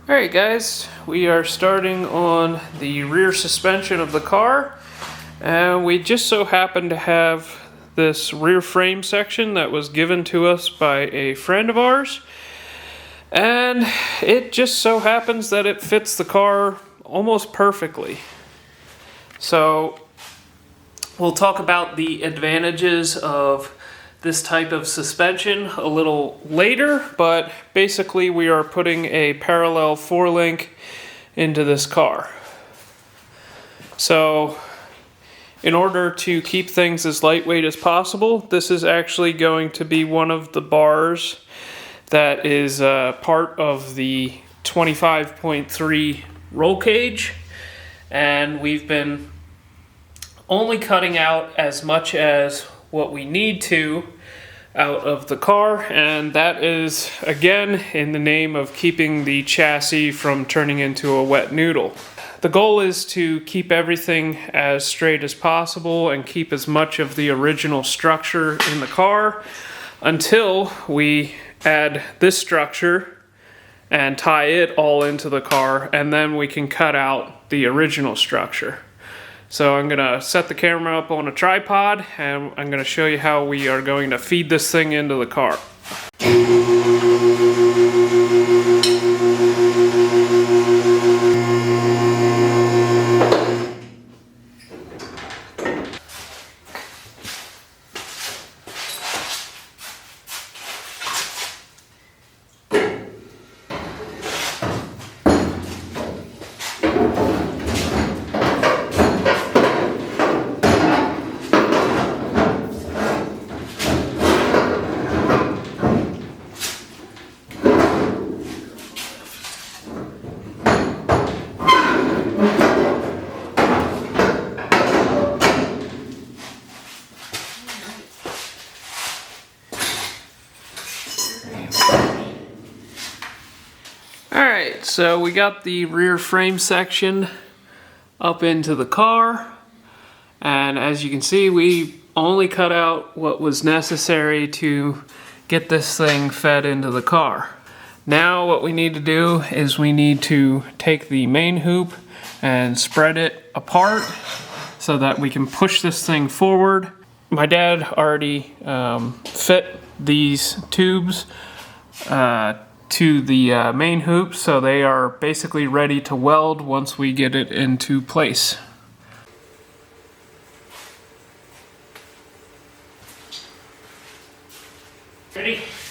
Alright guys, we are starting on the rear suspension of the car, and we just so happen to have this rear frame section that was given to us by a friend of ours, and it just so happens that it fits the car almost perfectly. So we'll talk about the advantages of this type of suspension a little later, but basically we are putting a parallel 4-link into this car. So in order to keep things as lightweight as possible, this is actually going to be one of the bars that is part of the 25.3 roll cage, and we've been only cutting out as much as what we need to out of the car, and that is again in the name of keeping the chassis from turning into a wet noodle. The goal is to keep everything as straight as possible and keep as much of the original structure in the car until we add this structure and tie it all into the car, and then we can cut out the original structure. So I'm gonna set the camera up on a tripod, and I'm gonna show you how we are going to feed this thing into the car. Alright, so we got the rear frame section up into the car, and as you can see, we only cut out what was necessary to get this thing fed into the car. Now what we need to do is we need to take the main hoop and spread it apart so that we can push this thing forward. My dad already fit these tubes to the main hoop, so they are basically ready to weld once we get it into place. Ready?